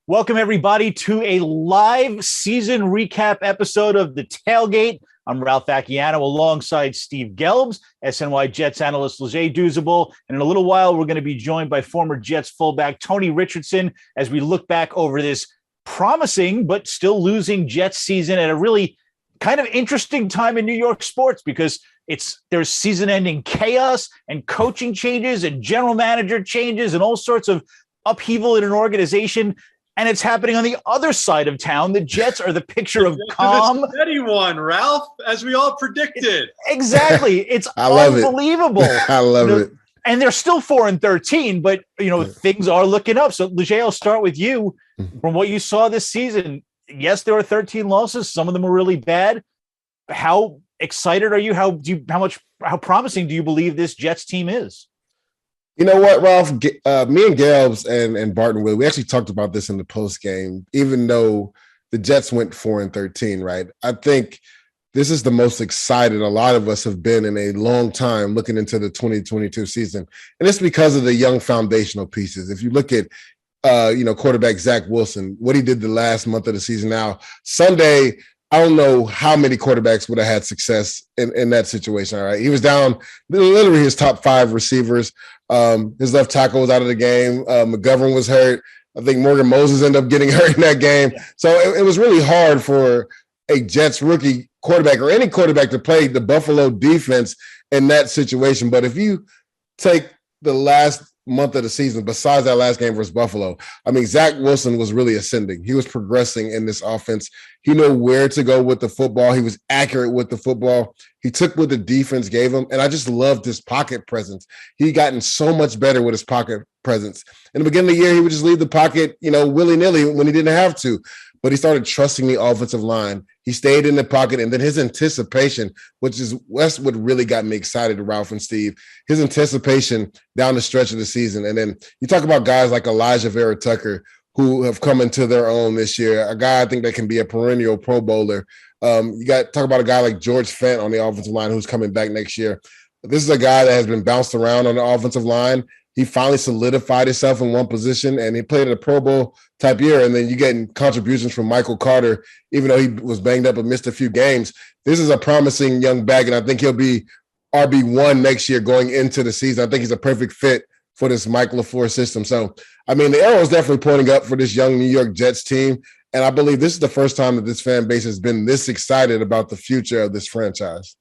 Welcome, everybody, to a live season recap episode of the Tailgate. I'm Ralph Vacchiano alongside Steve Gelbs, SNY Jets analyst Douzable. And in a little while, we're going to be joined by former Jets fullback Tony Richardson as we look back over this promising but still losing Jets season at a really kind of interesting time in New York sports because there's season-ending chaos and coaching changes and general manager changes and all sorts of upheaval in an organization. And it's happening on the other side of town. The Jets are the picture of calm. The steady one, Ralph, as we all predicted. Exactly. It's unbelievable. I love it. And they're still 4-13, but things are looking up. So Leger, I'll start with you. From what you saw this season, yes, there were 13 losses. Some of them were really bad. How excited are you? How promising do you believe this Jets team is? You know what, Ralph? Me and Gelbs and Barton Will, we actually talked about this in the post game. Even though the Jets went 4-13, right? I think this is the most excited a lot of us have been in a long time looking into the 2022 season, and it's because of the young foundational pieces. If you look at quarterback Zach Wilson, what he did the last month of the season. Now Sunday, I don't know how many quarterbacks would have had success in that situation. All right. He was down literally his top 5 receivers. His left tackle was out of the game. McGovern was hurt. I think Morgan Moses ended up getting hurt in that game. So it was really hard for a Jets rookie quarterback or any quarterback to play the Buffalo defense in that situation. But if you take the last month of the season, besides that last game versus Buffalo, I mean, Zach Wilson was really ascending. He was progressing in this offense. He knew where to go with the football. He was accurate with the football. He took what the defense gave him, and I just loved his pocket presence. He gotten so much better with his pocket presence. In the beginning of the year, he would just leave the pocket, willy-nilly when he didn't have to. But he started trusting the offensive line. He stayed in the pocket, and then his anticipation, which is what really got me excited, Ralph and Steve, his anticipation down the stretch of the season. And then you talk about guys like Elijah Vera Tucker, who have come into their own this year, a guy I think that can be a perennial Pro Bowler. You got talk about a guy like George Fent on the offensive line who's coming back next year. This is a guy that has been bounced around on the offensive line. He finally solidified himself in one position, and he played at a Pro Bowl type year. And then you getting contributions from Michael Carter, even though he was banged up and missed a few games. This is a promising young back, and I think he'll be RB1 next year going into the season. I think he's a perfect fit for this Mike LaFleur system. So, I mean, the arrow is definitely pointing up for this young New York Jets team. And I believe this is the first time that this fan base has been this excited about the future of this franchise.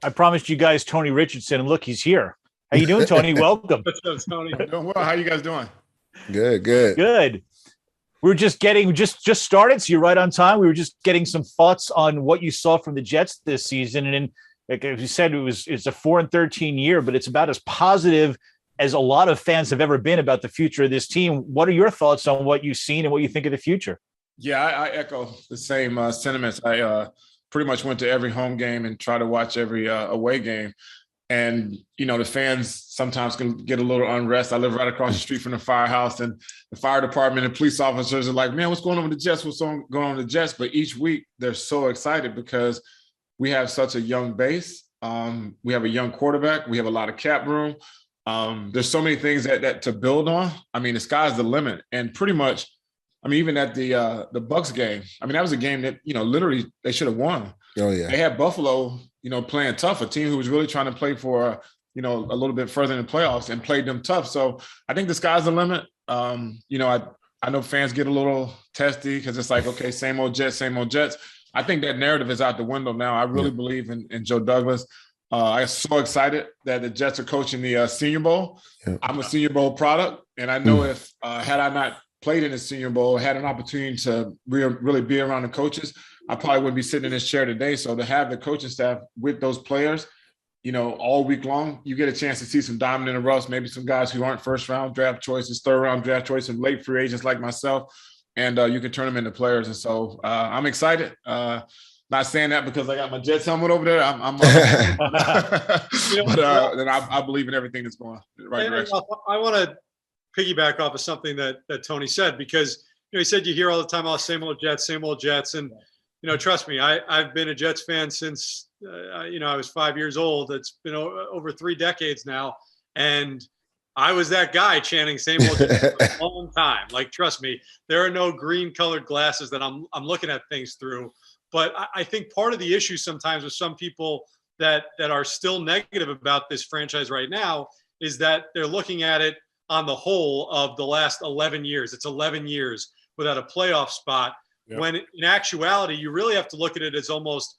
I promised you guys Tony Richardson, and look, he's here. How you doing, Tony? Welcome. What's up, Tony? Doing well. How you guys doing? Good. We're just started, so you're right on time. We were just getting some thoughts on what you saw from the Jets this season. And like you said, it's a 4-13 year, but it's about as positive as a lot of fans have ever been about the future of this team. What are your thoughts on what you've seen and what you think of the future? Yeah, I echo the same sentiments. I pretty much went to every home game and try to watch every away game. And, the fans sometimes can get a little unrest. I live right across the street from the firehouse, and the fire department and police officers are like, man, what's going on with the Jets? What's going on with the Jets? But each week they're so excited because we have such a young base. We have a young quarterback. We have a lot of cap room. There's so many things that to build on. I mean, the sky's the limit. And pretty much, even at the Bucks game, that was a game that, literally they should have won. Oh, yeah. They had Buffalo, playing tough, a team who was really trying to play for, a little bit further in the playoffs and played them tough. So I think the sky's the limit. I know fans get a little testy because it's like, okay, same old Jets. I think that narrative is out the window now. I really believe in Joe Douglas. I'm so excited that the Jets are coaching the Senior Bowl. Yeah. I'm a Senior Bowl product, and I know if had I not played in the Senior Bowl, had an opportunity to really be around the coaches, I probably wouldn't be sitting in this chair today. So to have the coaching staff with those players, all week long, you get a chance to see some diamond in the roughs, maybe some guys who aren't first-round draft choices, third-round draft choices, and late free agents like myself, and you can turn them into players. And so I'm excited. Not saying that because I got my Jets helmet over there. Then I believe in everything that's going in the right direction. I want to piggyback off of something that Tony said, because he said you hear all the time, "Oh, same old Jets," and trust me, I've been a Jets fan since I was 5 years old. It's been over 3 decades now, and I was that guy chanting same old for a long time. Like, trust me, there are no green colored glasses that I'm looking at things through. But I think part of the issue sometimes with some people that are still negative about this franchise right now is that they're looking at it on the whole of the last 11 years. It's 11 years without a playoff spot. Yep. When in actuality, you really have to look at it as almost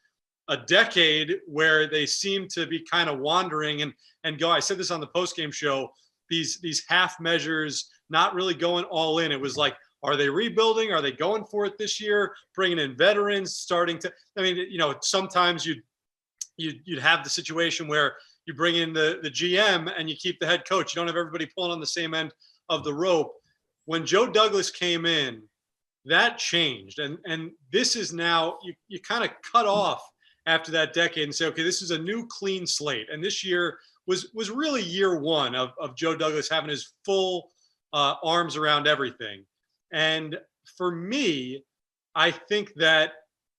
a decade where they seem to be kind of wandering and go. I said this on the postgame show, these half measures, not really going all in. It was like, are they rebuilding? Are they going for it this year? Bringing in veterans, starting to, I mean, you know, sometimes you'd have the situation where you bring in the GM and you keep the head coach. You don't have everybody pulling on the same end of the rope. When Joe Douglas came in, that changed. And this is now, you kind of cut off after that decade and say, okay, this is a new clean slate. And this year was really year one of Joe Douglas having his full arms around everything. And for me, I think that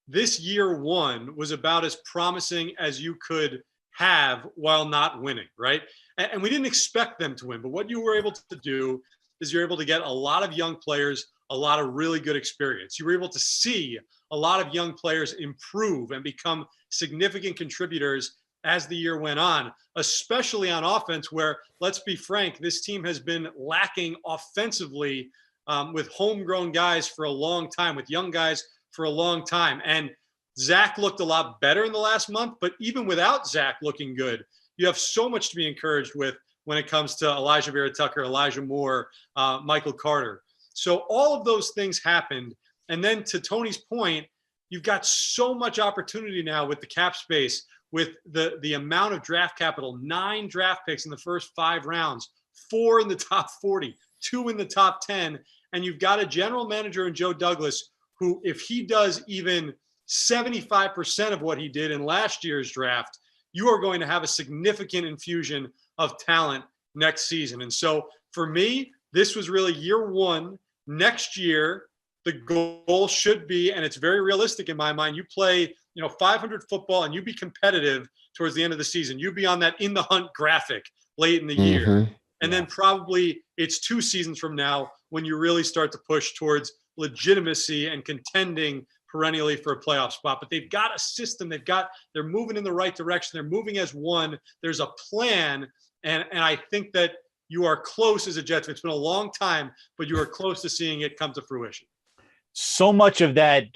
this year one was about as promising as you could have while not winning, right? And we didn't expect them to win, but what you were able to do is you're able to get a lot of young players, a lot of really good experience. You were able to see a lot of young players improve and become significant contributors as the year went on, especially on offense, where, let's be frank, this team has been lacking offensively with homegrown guys for a long time, with young guys for a long time. And Zach looked a lot better in the last month, but even without Zach looking good, you have so much to be encouraged with when it comes to Elijah Vera-Tucker, Elijah Moore, Michael Carter. So all of those things happened. And then to Tony's point, you've got so much opportunity now with the cap space, with the amount of draft capital, 9 draft picks in the first 5 rounds, 4 in the top 40, 2 in the top 10. And you've got a general manager in Joe Douglas who, if he does even 75% of what he did in last year's draft, you are going to have a significant infusion of talent next season. And so for me, this was really year one. Next year, the goal should be, and it's very realistic in my mind, you play, 500 football and you be competitive towards the end of the season. You be on that in the hunt graphic late in the year. And then probably it's 2 seasons from now when you really start to push towards legitimacy and contending perennially for a playoff spot. But they've got a system. They're moving in the right direction. They're moving as one. There's a plan. And I think that you are close as a Jets fan. It's been a long time, but you are close to seeing it come to fruition. So much of that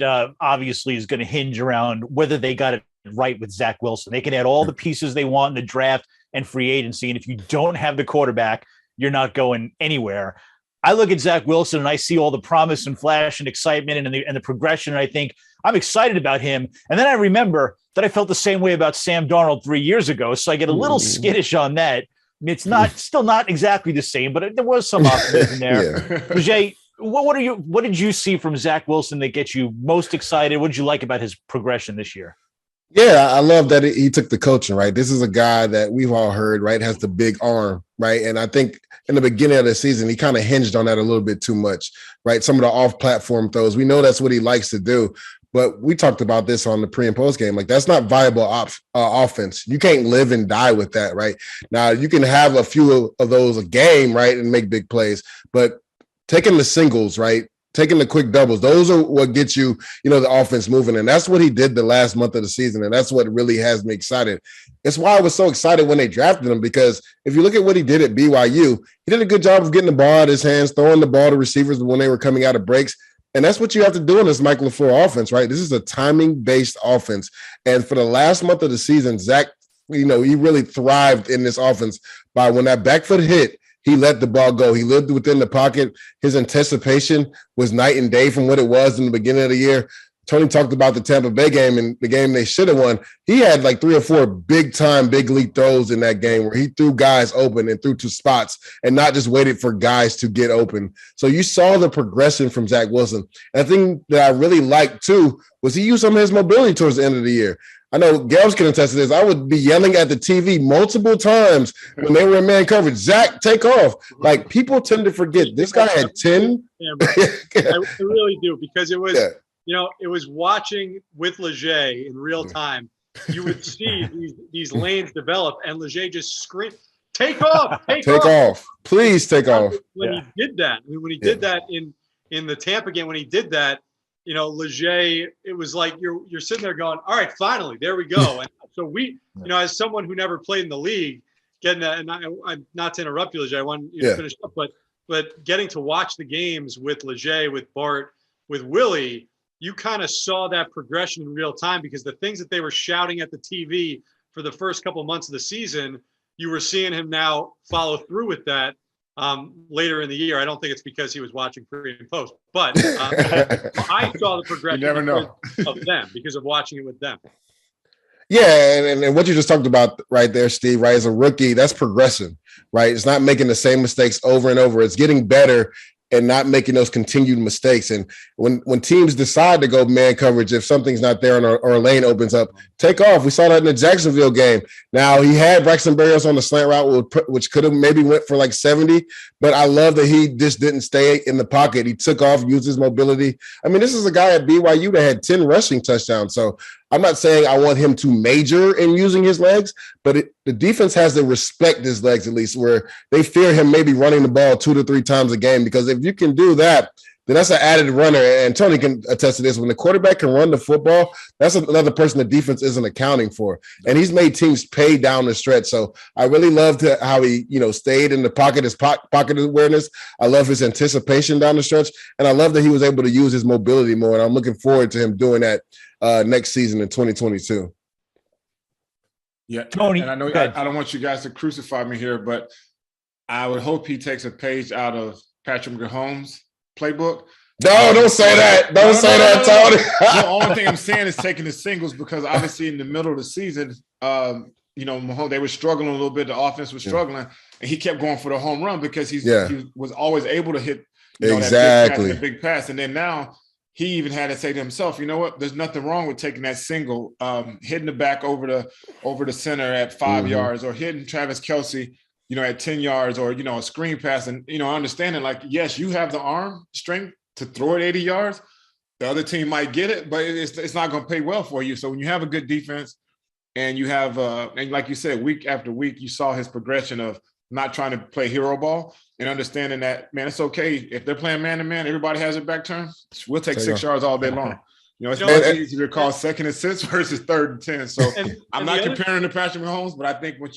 obviously is going to hinge around whether they got it right with Zach Wilson. They can add all the pieces they want in the draft and free agency. And if you don't have the quarterback, you're not going anywhere. I look at Zach Wilson and I see all the promise and flash and excitement and the progression. And I think I'm excited about him. And then I remember that I felt the same way about Sam Darnold 3 years ago. So I get a little skittish on that. It's still not exactly the same, but there was some optimism there. Jay, what did you see from Zach Wilson that gets you most excited? What did you like about his progression this year? Yeah, I love that he took the coaching, right? This is a guy that we've all heard, right, has the big arm, right? And I think in the beginning of the season, he kind of hinged on that a little bit too much, right? Some of the off-platform throws. We know that's what he likes to do, but we talked about this on the pre- and post game. Like, that's not viable offense. You can't live and die with that, right? Now, you can have a few of those a game, right, and make big plays, but taking the singles, right, taking the quick doubles, those are what gets you, the offense moving. And that's what he did the last month of the season. And that's what really has me excited. It's why I was so excited when they drafted him, because if you look at what he did at BYU, he did a good job of getting the ball out of his hands, throwing the ball to receivers when they were coming out of breaks. And that's what you have to do in this Mike LaFleur offense, right? This is a timing-based offense. And for the last month of the season, Zach, he really thrived in this offense by when that back foot hit, he let the ball go. He lived within the pocket. His anticipation was night and day from what it was in the beginning of the year. Tony talked about the Tampa Bay game and the game they should have won. He had like 3 or 4 big-time, big league throws in that game where he threw guys open and threw to spots and not just waited for guys to get open. So you saw the progression from Zach Wilson. And the thing that I really liked, too, was he used some of his mobility towards the end of the year. I know Gelbs can attest to this. I would be yelling at the TV multiple times when they were in man coverage. Zach, take off. Like, people tend to forget this guy had 10. I really do, because it was, it was watching with Leger in real time. You would see these lanes develop, and Leger just screamed, take off, take off. Please take off. When he did that, when he did that in the Tampa game, when he did that, Leger, it was like you're sitting there going, all right, finally, there we go. And so we, as someone who never played in the league, not to interrupt you, Leger, I want you to finish up, but getting to watch the games with Leger, with Bart, with Willie, you kind of saw that progression in real time, because the things that they were shouting at the TV for the first couple months of the season, you were seeing him now follow through with that later in the year. I don't think it's because he was watching pre and post, but I saw the progression of them because of watching it with them. Yeah, and what you just talked about right there, Steve, right? As a rookie, that's progression, right? It's not making the same mistakes over and over. It's getting better and not making those continued mistakes. And when teams decide to go man coverage, if something's not there or a lane opens up, take off. We saw that in the Jacksonville game. Now, he had Braxton Berrios on the slant route, which could have maybe went for like 70, but I love that he just didn't stay in the pocket. He took off, used his mobility. I mean, this is a guy at BYU that had 10 rushing touchdowns. So I'm not saying I want him to major in using his legs, but the defense has to respect his legs, at least, where they fear him maybe running the ball 2 to 3 times a game, because if you can do that, then that's an added runner. And Tony can attest to this. When the quarterback can run the football, that's another person the defense isn't accounting for. And he's made teams pay down the stretch. So I really loved how he, stayed in the pocket, his pocket awareness. I love his anticipation down the stretch. And I love that he was able to use his mobility more. And I'm looking forward to him doing that next season in 2022. Yeah, Tony, and I know I don't want you guys to crucify me here, but I would hope he takes a page out of Patrick Mahomes' playbook. No, don't say that. Don't say that, Tony. The only thing I'm saying is taking the singles, because obviously in the middle of the season, Mahomes, they were struggling a little bit. The offense was struggling, and he kept going for the home run because he was always able to hit that big pass. And then now he even had to say to himself, you know what? There's nothing wrong with taking that single, hitting the back over the center at 5 yards, or hitting Travis Kelce, at 10 yards, or, a screen pass. And, understanding, like, yes, you have the arm strength to throw it 80 yards. The other team might get it, but it's not going to pay well for you. So when you have a good defense and you have, and like you said, week after week, you saw his progression of not trying to play hero ball and understanding that, man, it's okay. If they're playing man-to-man, everybody has their back turn. We'll take 6 yards all day long. It's much easier to call 2nd and 6 versus 3rd and 10. So I'm not comparing to Patrick Mahomes, but I think once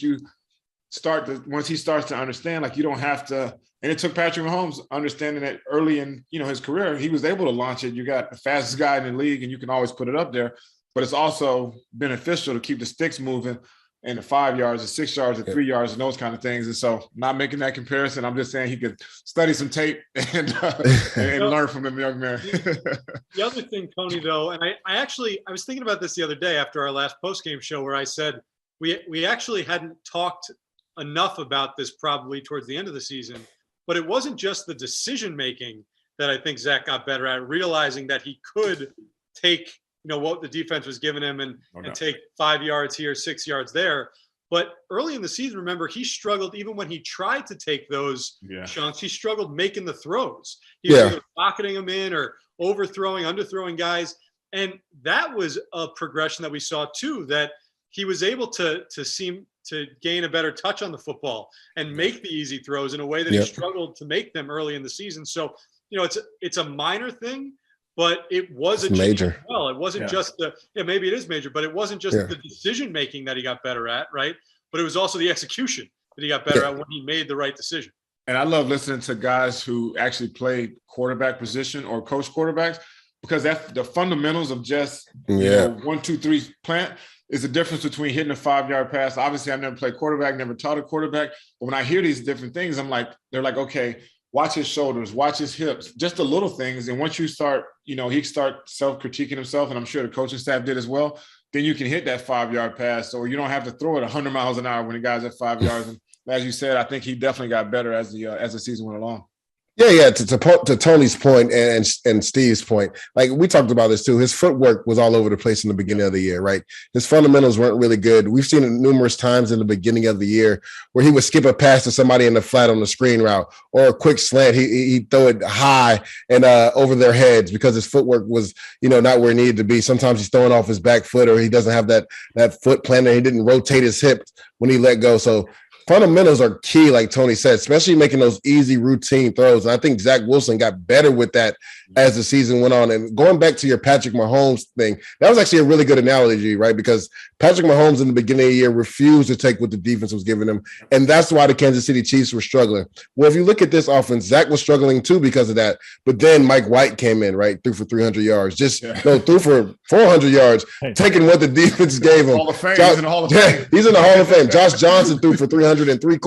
he starts to understand, like, you don't have to. And it took Patrick Mahomes understanding that early in his career, he was able to launch it. You got the fastest guy in the league, and you can always put it up there. But it's also beneficial to keep the sticks moving, and the 5 yards, the 6 yards, the 3 yards, and those kind of things. And so, not making that comparison, I'm just saying he could study some tape and learn from the young man. The other thing, Tony, though, and I was thinking about this the other day after our last post-game show, where I said we actually hadn't talked enough about this probably towards the end of the season, but it wasn't just the decision making that I think Zach got better at, realizing that he could take what the defense was giving him and take 5 yards here, 6 yards there. But early in the season, remember, he struggled even when he tried to take those chunks. He struggled making the throws. He was pocketing them in or overthrowing, underthrowing guys. And that was a progression that we saw too, that he was able to seem to gain a better touch on the football and make the easy throws in a way that he struggled to make them early in the season. So, it's a minor thing, but it was major. Well, it wasn't just maybe it is major, but it wasn't just the decision making that he got better at, right? But it was also the execution that he got better at when he made the right decision. And I love listening to guys who actually played quarterback position or coach quarterbacks, because the fundamentals of just 1, 2, 3 plant is the difference between hitting a 5-yard pass. Obviously, I've never played quarterback, never taught a quarterback, but when I hear these different things, they're like, okay, watch his shoulders, watch his hips, just the little things. And once you start, he start self-critiquing himself, and I'm sure the coaching staff did as well, then you can hit that 5-yard pass, or you don't have to throw it 100 miles an hour when the guy's at 5 yards. And as you said, I think he definitely got better as the season went along. Yeah. To Tony's point and Steve's point, like we talked about this too. His footwork was all over the place in the beginning of the year, right? His fundamentals weren't really good. We've seen it numerous times in the beginning of the year where he would skip a pass to somebody in the flat on the screen route, or a quick slant. He'd throw it high and over their heads because his footwork was, not where it needed to be. Sometimes he's throwing off his back foot, or he doesn't have that foot planted. He didn't rotate his hip when he let go. So fundamentals are key, like Tony said, especially making those easy routine throws. And I think Zach Wilson got better with that as the season went on. And going back to your Patrick Mahomes thing, that was actually a really good analogy, right? Because Patrick Mahomes in the beginning of the year refused to take what the defense was giving him. And that's why the Kansas City Chiefs were struggling. Well, if you look at this offense, Zach was struggling too because of that. But then Mike White came in, right? Threw for 300 yards. Threw for 400 yards, taking what the defense gave him. Hall of Fame. He's in the Hall of Fame. He's in the Hall of Fame. Josh Johnson threw for 303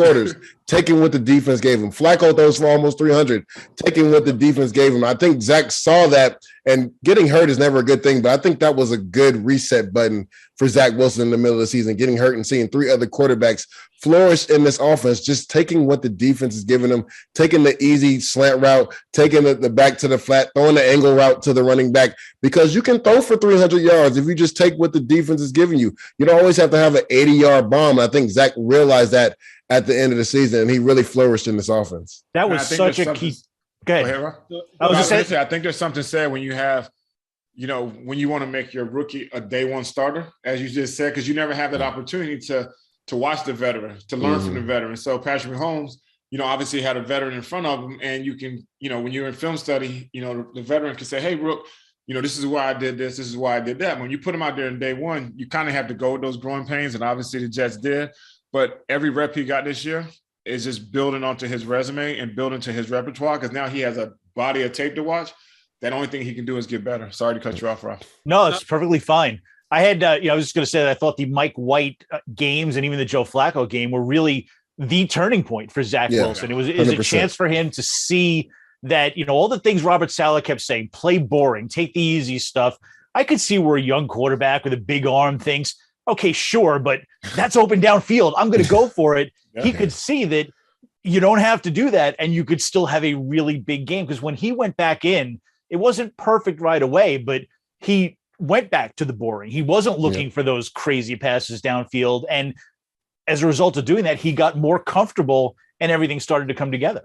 taking what the defense gave him. Flacco throws for almost 300, taking what the defense gave him. I think Zach saw that, and getting hurt is never a good thing, but I think that was a good reset button for Zach Wilson in the middle of the season, getting hurt and seeing 3 other quarterbacks flourish in this offense, just taking what the defense is giving them, taking the easy slant route, taking the back to the flat, throwing the angle route to the running back, because you can throw for 300 yards if you just take what the defense is giving you. You don't always have to have an 80-yard bomb. I think Zach realized that at the end of the season, and he really flourished in this offense. That was such a key. Go ahead. I was just saying, I think there's something said when you have, when you want to make your rookie a day one starter, as you just said, because you never have that opportunity to watch the veterans, to learn from the veterans. So Patrick Mahomes, obviously had a veteran in front of him, and you can, when you're in film study, the veteran can say, hey, Rook, this is why I did this is why I did that. When you put him out there in day one, you kind of have to go with those growing pains, and obviously the Jets did. But every rep he got this year is just building onto his resume and building to his repertoire, because now he has a body of tape to watch. That only thing he can do is get better. Sorry to cut you off, Ralph. No, it's perfectly fine. I had, I was just going to say that I thought the Mike White games and even the Joe Flacco game were really the turning point for Zach Wilson. It was a chance for him to see that, all the things Robert Saleh kept saying, play boring, take the easy stuff. I could see where a young quarterback with a big arm thinks, okay, sure, but that's open downfield. I'm going to go for it. He could see that you don't have to do that, and you could still have a really big game. Because when he went back in, it wasn't perfect right away, but he went back to the boring. He wasn't looking for those crazy passes downfield. And as a result of doing that, he got more comfortable and everything started to come together.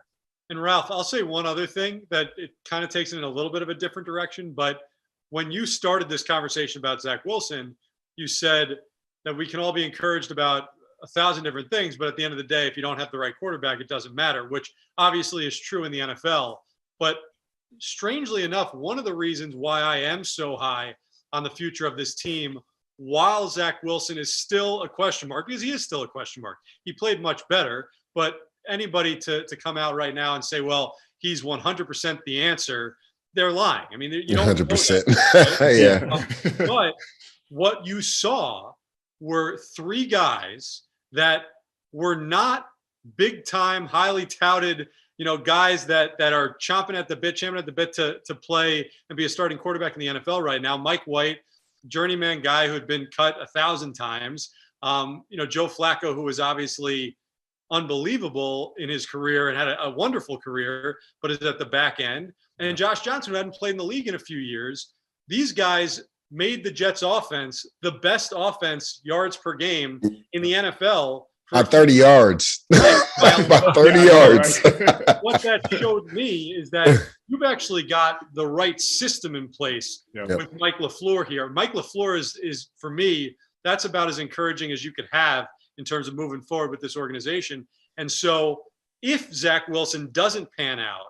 And Ralph, I'll say one other thing that it kind of takes it in a little bit of a different direction. But when you started this conversation about Zach Wilson, you said that we can all be encouraged about 1,000 different things, but at the end of the day, if you don't have the right quarterback, it doesn't matter, which obviously is true in the NFL. But strangely enough, one of the reasons why I am so high on the future of this team, while Zach Wilson is still a question mark, because he is still a question mark. He played much better, but anybody to come out right now and say, well, he's 100% the answer, they're lying. I mean, you don't 100%. That, right? But what you saw were 3 guys that were not big time, highly touted, guys that are chomping at the bit to play and be a starting quarterback in the NFL right now. Mike White, journeyman guy who had been cut 1,000 times. Joe Flacco, who was obviously unbelievable in his career and had a wonderful career, but is at the back end. And Josh Johnson, who hadn't played in the league in a few years. These guys made the Jets offense the best offense yards per game in the NFL. By 30 yards. By 30 yards. What that showed me is that you've actually got the right system in place with Mike LaFleur here. Mike LaFleur is, for me, that's about as encouraging as you could have in terms of moving forward with this organization. And so if Zach Wilson doesn't pan out,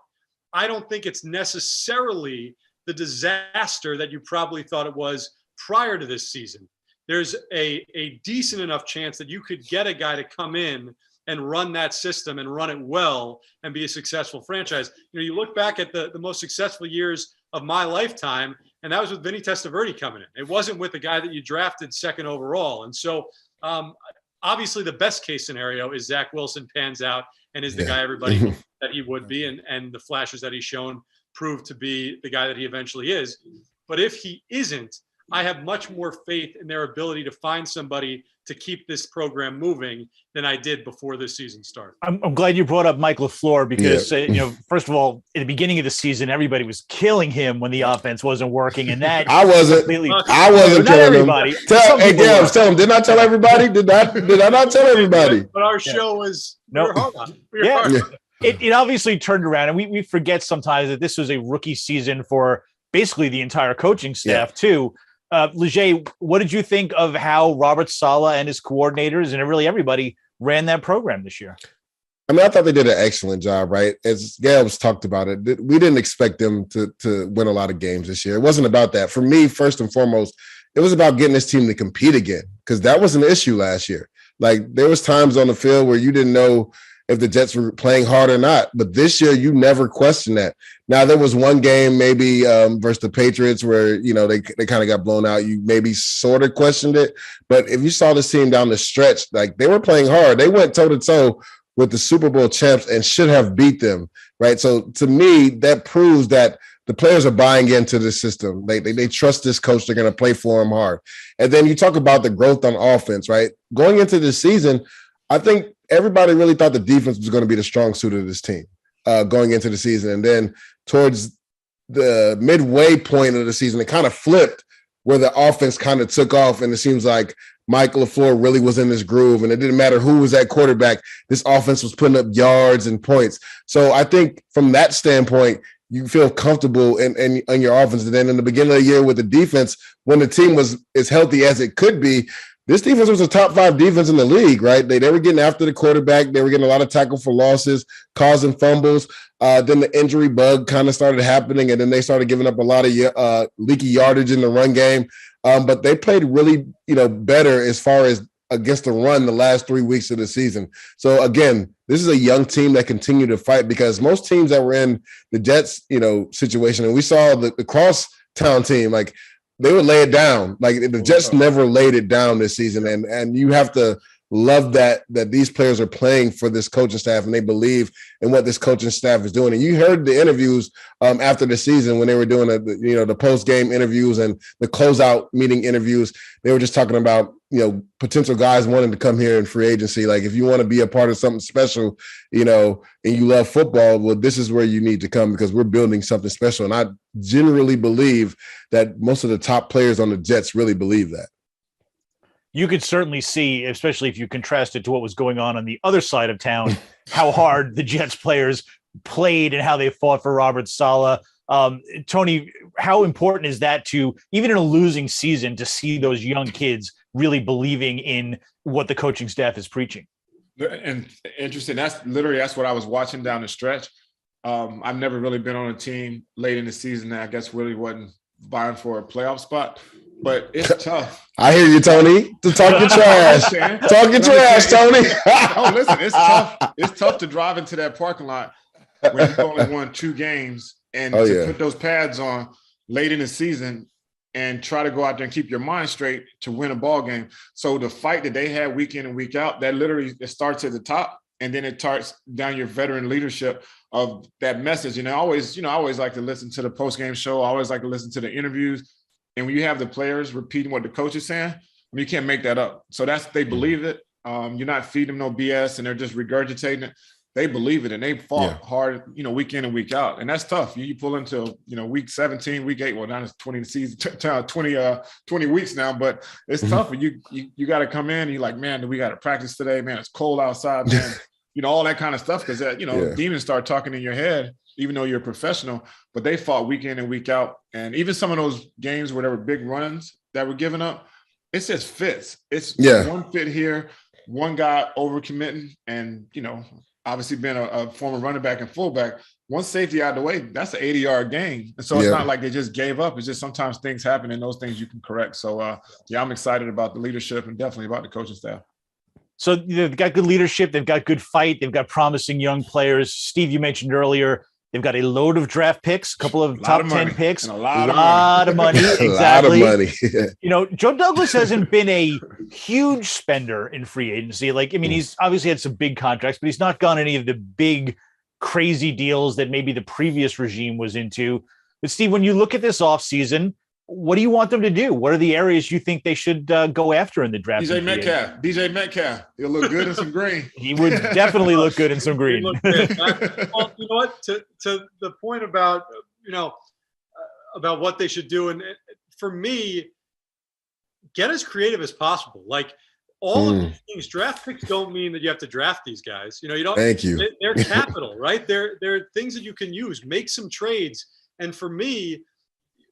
I don't think it's necessarily the disaster that you probably thought it was prior to this season. There's a decent enough chance that you could get a guy to come in and run that system and run it well and be a successful franchise. You look back at the most successful years of my lifetime, and that was with Vinny Testaverde coming in. It wasn't with the guy that you drafted second overall. And so obviously the best case scenario is Zach Wilson pans out and is the guy everybody that he would be, and the flashes that he's shown prove to be the guy that he eventually is. But if he isn't, I have much more faith in their ability to find somebody to keep this program moving than I did before this season started. I'm glad you brought up Mike LaFleur because, first of all, at the beginning of the season, everybody was killing him when the offense wasn't working. And that I wasn't not everybody. Tell him, didn't I tell everybody? Did I not tell everybody? But our show was hard on. It obviously turned around, and we forget sometimes that this was a rookie season for basically the entire coaching staff too. Leger, what did you think of how Robert Saleh and his coordinators and really everybody ran that program this year. I mean, I thought they did an excellent job, right? As Gelbs talked about it, we didn't expect them to win a lot of games this year. It wasn't about that. For me, first and foremost, it was about getting this team to compete again, because that was an issue last year. Like, there was times on the field where you didn't know if the Jets were playing hard or not. But this year, you never questioned that. Now, there was one game maybe versus the Patriots where, you know, they kind of got blown out. You maybe sort of questioned it. But if you saw this team down the stretch, like, they were playing hard. They went toe-to-toe with the Super Bowl champs and should have beat them, right? So to me, that proves that the players are buying into the system. They trust this coach. They're going to play for him hard. And then you talk about the growth on offense, right? Going into this season, I think everybody really thought the defense was going to be the strong suit of this team going into the season. And then towards the midway point of the season, it kind of flipped where the offense kind of took off, and it seems like Mike LaFleur really was in this groove, and it didn't matter who was at quarterback. This offense was putting up yards and points. So I think from that standpoint, you feel comfortable in your offense. And then in the beginning of the year with the defense, when the team was as healthy as it could be, this defense was a top 5 defense in the league, right? They were getting after the quarterback. They were getting a lot of tackle for losses, causing fumbles. Then the injury bug kind of started happening, and then they started giving up a lot of leaky yardage in the run game. But they played really, better as far as against the run the last 3 weeks of the season. So again, this is a young team that continue to fight, because most teams that were in the Jets, situation, and we saw the crosstown team, like, they would lay it down. Like, the Jets never laid it down this season. And you have to love that these players are playing for this coaching staff, and they believe in what this coaching staff is doing. And you heard the interviews after the season when they were doing the post-game interviews and the closeout meeting interviews. They were just talking about, potential guys wanting to come here in free agency. Like, if you want to be a part of something special, and you love football, well, this is where you need to come, because we're building something special. And I generally believe that most of the top players on the Jets really believe that. You could certainly see, especially if you contrast it to what was going on the other side of town, how hard the Jets players played and how they fought for Robert Saleh. Tony, how important is that to, even in a losing season, to see those young kids really believing in what the coaching staff is preaching? And interesting. That's what I was watching down the stretch. I've never really been on a team late in the season that I guess really wasn't vying for a playoff spot. But it's tough. I hear you, Tony. To talk your trash. Talk your trash, Tony. Oh, listen, it's tough. It's tough to drive into that parking lot when you've only won 2 games and put those pads on late in the season and try to go out there and keep your mind straight to win a ball game. So the fight that they had week in and week out, that literally it starts at the top, and then it starts down your veteran leadership of that message. And I always like to listen to the post-game show. I always like to listen to the interviews. And when you have the players repeating what the coach is saying, you can't make that up. So they believe it. You're not feeding them no BS and they're just regurgitating it. They believe it, and they fought hard, week in and week out. And that's tough. You pull into, week 17, week 8. Well, now it's 20 season, 20 weeks now, but it's tough. You got to come in and you're like, man, we got to practice today. Man, it's cold outside, man. All that kind of stuff. Because, demons start talking in your head, even though you're a professional. But they fought week in and week out. And even some of those games where there were big runs that were given up, it just fits. It's one fit here, one guy overcommitting, and, obviously being a former running back and fullback, one safety out of the way, that's an 80-yard game. And so it's not like they just gave up. It's just sometimes things happen, and those things you can correct. So, I'm excited about the leadership and definitely about the coaching staff. So they've got good leadership. They've got good fight. They've got promising young players. Steve, you mentioned earlier, they've got a load of draft picks, a couple of top 10 picks, a lot of money. Exactly. A lot of money. Joe Douglas hasn't been a huge spender in free agency. He's obviously had some big contracts, but he's not gone any of the big, crazy deals that maybe the previous regime was into. But Steve, when you look at this offseason, what do you want them to do? What are the areas you think they should go after in the draft? DJ Metcalf. He'll look good in some green. He would definitely look good in some green. Well, you know what? To the point about, about what they should do. And for me, get as creative as possible. Like, all of these things, draft picks don't mean that you have to draft these guys. You don't. Thank you. They're capital, right? They're things that you can use. Make some trades. And for me,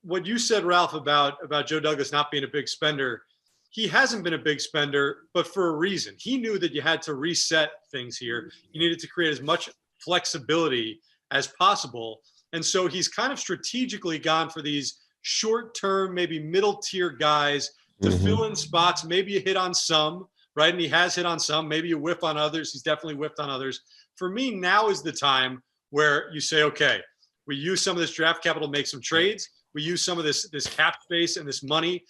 what you said, Ralph, about Joe Douglas not being a big spender, he hasn't been a big spender, but for a reason. He knew that you had to reset things here. You needed to create as much flexibility as possible. And so he's kind of strategically gone for these short-term, maybe middle-tier guys to fill in spots. Maybe you hit on some, right? And he has hit on some. Maybe you whiff on others. He's definitely whiffed on others. For me, now is the time where you say, okay, we use some of this draft capital to make some trades. We use some of this cap space and this money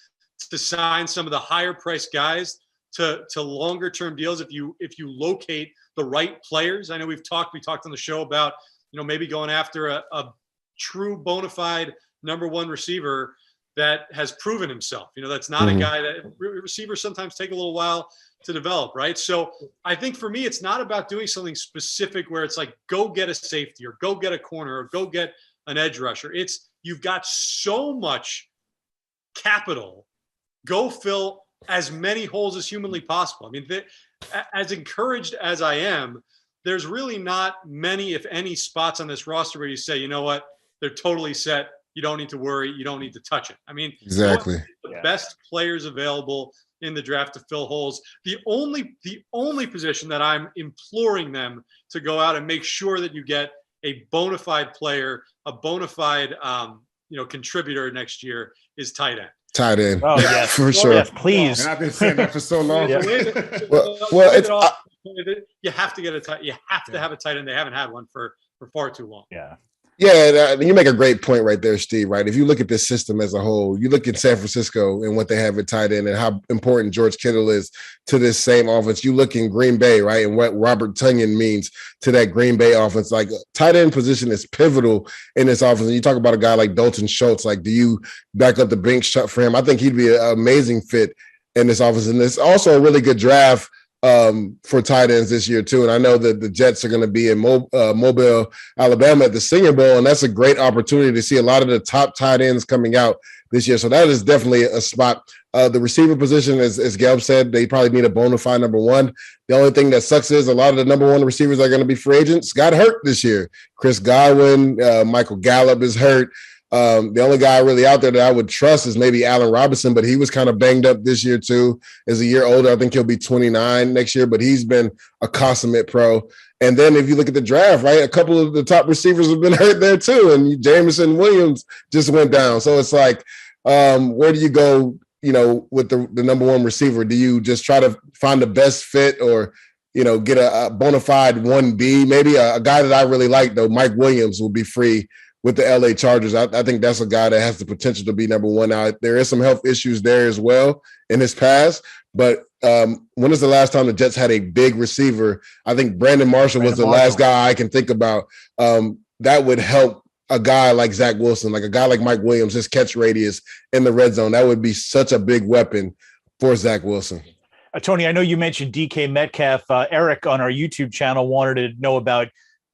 to sign some of the higher priced guys to longer term deals. If you locate the right players, I know we talked on the show about, maybe going after a true bona fide number one receiver that has proven himself. That's not a guy that receivers sometimes take a little while to develop, right? So I think for me, it's not about doing something specific where it's like, go get a safety or go get a corner or go get an edge rusher. It's, you've got so much capital, go fill as many holes as humanly possible. I mean, as encouraged as I am, there's really not many, if any, spots on this roster where you say, you know what, they're totally set. You don't need to worry. You don't need to touch it. I mean, exactly the best players available in the draft to fill holes. The only position that I'm imploring them to go out and make sure that you get a bona fide player, a bona fide contributor next year is tight end. Tight end. Oh, yes. For sure. Yes, please. And I've been saying that for so long. Yeah. You have to get a tight. You have to have a tight end. They haven't had one for far too long. Yeah. Yeah, you make a great point right there, Steve, right? If you look at this system as a whole, you look at San Francisco and what they have at tight end and how important George Kittle is to this same offense. You look in Green Bay, right, and what Robert Tonyan means to that Green Bay offense. Like, tight end position is pivotal in this offense. And you talk about a guy like Dalton Schultz, like, do you back up the bench shot for him? I think he'd be an amazing fit in this offense. And it's also a really good draft for tight ends this year too. And I know that the Jets are going to be in Mobile, Alabama at the Senior Bowl, and that's a great opportunity to see a lot of the top tight ends coming out this year. So that is definitely a spot. The receiver position, as Gelbs said, they probably need a bona fide number one. The only thing that sucks is a lot of the number one receivers that are going to be free agents got hurt this year. Chris Godwin, Michael Gallup is hurt. The only guy really out there that I would trust is maybe Allen Robinson, but he was kind of banged up this year too. As a year older, I think he'll be 29 next year, but he's been a consummate pro. And then if you look at the draft, right, a couple of the top receivers have been hurt there too. And Jameson Williams just went down. So it's like, where do you go, with the number one receiver? Do you just try to find the best fit or, get a bona fide 1B? Maybe a guy that I really like, though, Mike Williams, will be free with the LA Chargers. I think that's a guy that has the potential to be number one. Now, there is some health issues there as well in his past, but when is the last time the Jets had a big receiver? I think Brandon Marshall was the last guy I can think about. That would help a guy like Zach Wilson, like a guy like Mike Williams, his catch radius in the red zone. That would be such a big weapon for Zach Wilson. Tony, I know you mentioned DK Metcalf. Eric on our YouTube channel wanted to know about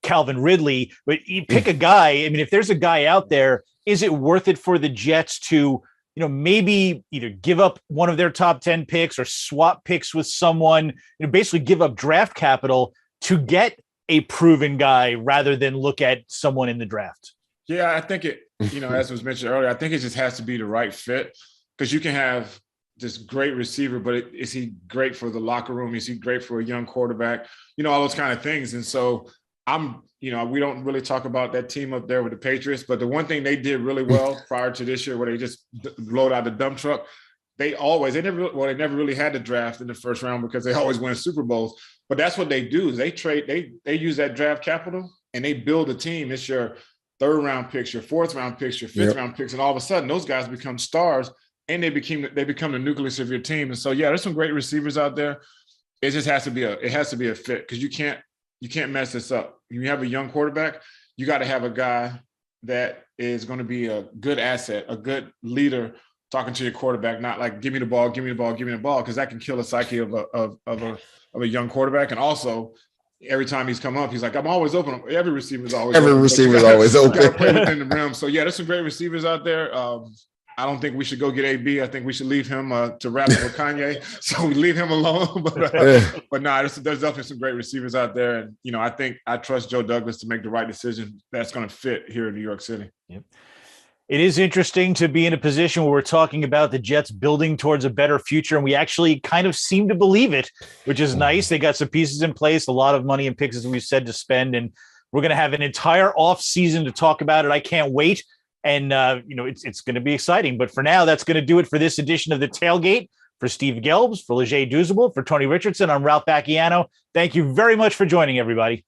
Calvin Ridley, but you pick a guy. I mean, if there's a guy out there, is it worth it for the Jets to, maybe either give up one of their top 10 picks or swap picks with someone, basically give up draft capital to get a proven guy rather than look at someone in the draft? Yeah, I think it, as was mentioned earlier, I think it just has to be the right fit, because you can have this great receiver, but is he great for the locker room? Is he great for a young quarterback? All those kind of things. And so we don't really talk about that team up there with the Patriots, but the one thing they did really well prior to this year, where they just load out the dump truck, they never really had the draft in the first round because they always win Super Bowls. But that's what they do, is they use that draft capital and they build a team. It's your third round picks, your fourth round picks, your fifth round picks, and all of a sudden those guys become stars and they become the nucleus of your team. And so there's some great receivers out there. It just has to be a fit, because you can't mess this up. You have a young quarterback, you got to have a guy that is going to be a good asset, a good leader talking to your quarterback, not like, give me the ball, because that can kill the psyche of a young quarterback. And also, every time he's come up, he's like, I'm always open. Every receiver is always open. Play within the rim. So, there's some great receivers out there. I don't think we should go get AB. I think we should leave him to rap with Kanye. So we leave him alone. But there's definitely some great receivers out there. And, I trust Joe Douglas to make the right decision that's going to fit here in New York City. Yep. It is interesting to be in a position where we're talking about the Jets building towards a better future, and we actually kind of seem to believe it, which is nice. They got some pieces in place, a lot of money and picks, as we said, to spend, and we're going to have an entire off season to talk about it. I can't wait, and it's going to be exciting. But for now, that's going to do it for this edition of the Tailgate. For Steve Gelbs, for Douzable, for Tony Richardson, I'm Ralph Vacchiano. Thank you very much for joining, everybody.